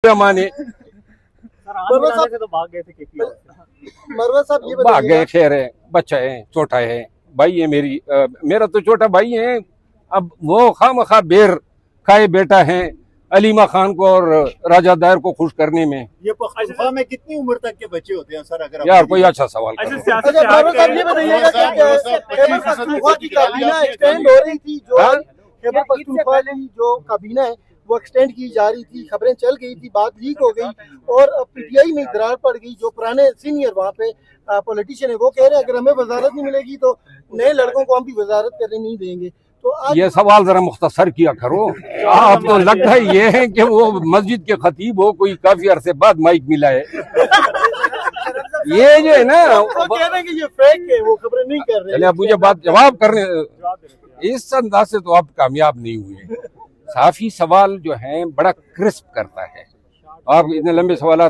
माने तो भाग गए थे मरवा साहब ये भाग गए, खैर है, बच्चा है, छोटा है, भाई है मेरा तो छोटा भाई है। अब वो खामखा बेर खाए बैठा है अलीमा खान को और राजा दायर को खुश करने में। ये पख्तूनख्वा में कितनी उम्र तक के बच्चे होते हैं सर? अगर यार कोई अच्छा सवाल करो। अच्छा मरवा साहब ये बताइएगा खैबर पख्तूनख्वा की काबीना एक्सटेंड हो रही थी, जो खैबर पख्तूनख्वा की जो काबीना है वो एक्सटेंड की जा रही थी, खबरें चल गई थी, बात लीक हो गई और पीटीआई में दरार पड़ गई। जो पुराने सीनियर वहाँ पे पॉलिटिशियन है वो कह रहे हैं अगर हमें वजारत नहीं मिलेगी तो नए लड़कों को हम भी वजारत करने नहीं देंगे। तो आज ये सवाल जरा मुख्तसर किया करो। आप तो लगता है ये है कि वो मस्जिद के खतीब हो, कोई काफी अरसे बाद माइक मिला है। ये जो है ना वो कह रहे हैं कि ये फेक है, वो खबरें नहीं कर रहे। चलिए आप मुझे बात जवाब करने, इस अंदाज से तो आप कामयाब नहीं हुए। साफी सवाल जो है बड़ा क्रिस्प करता है और इतने लंबे सवाल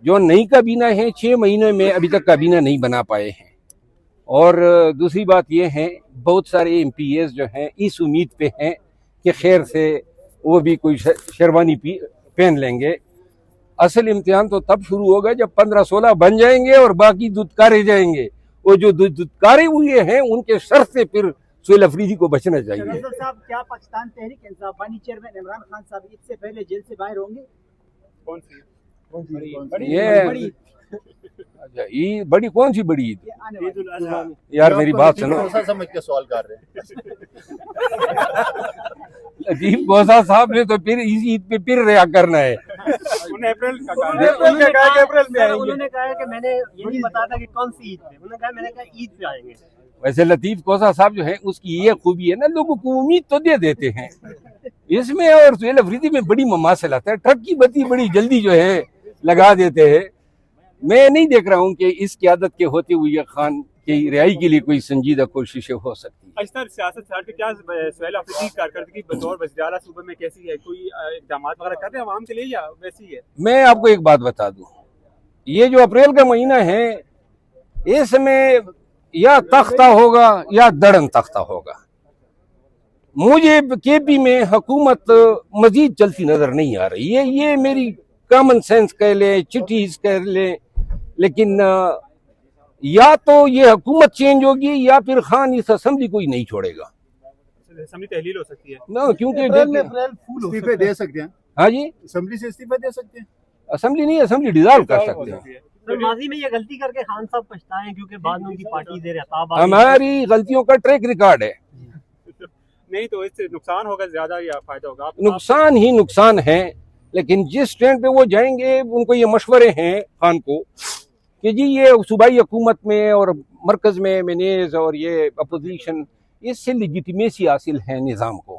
जो नई काबीना है 6 महीने में अभी तक काबीना नहीं बना पाए हैं। और दूसरी बात यह है बहुत सारे एमपीएस जो हैं इस उम्मीद पे हैं कि खैर से वो भी कोई शेरवानी पहन लेंगे। असल इम्तिहान तो तब शुरू होगा जब 15-16 बन जाएंगे और बाकी दुत्कारे जाएंगे। वो जो दुत्कारे हुए हैं उनके शर से फिर सुहेल अफरीदी को बचना चाहिए। साहब क्या पाकिस्तान तहरीक इंसाफ बानी चेयरमैन इमरान खान साहब इससे पहले जेल से बाहर होंगे? कौन सी ये अच्छा ईद बड़ी, कौन सी बड़ी ईद? यार मेरी बात सुनो, समझ के सवाल कर रहे हैं। लतीफ गोसा साहब ने तो फिर इस ईद पे फिर रिया करना है। उन्हें अप्रैल में आएंगे। उन्होंने कहा कि मैंने ये नहीं बताया था कि कौन सी ईद पे, उन्होंने कहा मैंने कहा ईद पे आएंगे। वैसे लतीफ गोसा साहब जो है उसकी ये खूबी है ना, लोगों को उम्मीद तो दे देते हैं इसमें। और सुहेल अफरीदी में बड़ी ममासल आता है, ट्रक की बत्ती बड़ी जल्दी जो है लगा देते हैं। मैं नहीं देख रहा हूँ कि इस क़यादत के होते हुए खान की रिहाई के लिए कोई संजीदा कोशिशें हो सकती। अच्छा सियासत से क्या सुहेल अफरीदी की कारकर्दगी बतौर वज़ीर-ए-आला सूबे में कैसी है? कोई इक़दाम वगैरह कर रहे हैं आवाम के लिए या वैसी है? मैं आपको एक बात बता दूं, ये जो अप्रैल का महीना है इसमें या तख्ता होगा या दड़न तख्ता होगा। मुझे केपी में हुकूमत मजीद चलती नजर नहीं आ रही है। ये मेरी कॉमन सेंस कह ले, चिट्ठीज कह ले, लेकिन या तो ये हुकूमत चेंज होगी या फिर खान इस असेंबली को ही नहीं छोड़ेगा। असेंबली तहलील हो सकती है ना, क्योंकि इस्तीफे दे सकते हैं। हाँ जी, असेंबली से इस्तीफा दे सकते हैं। असेंबली नहीं, असेंबली डिसॉल्व कर सकते हैं। तो माजी में ये गलती करके खान साहब पछताए क्योंकि बाद में उनकी पार्टी दे रहा। हमारी गलतियों का ट्रैक रिकॉर्ड है। नहीं तो इससे नुकसान होगा ज्यादा या फायदा होगा? नुकसान ही नुकसान है, लेकिन जिस ट्रेंड पे वो जाएंगे उनको ये मशवरे हैं खान को कि जी ये सूबाई हुकूमत में और मरकज में मैनेज और ये अपोजिशन, इससे लेजिटिमेसी हासिल है निज़ाम को।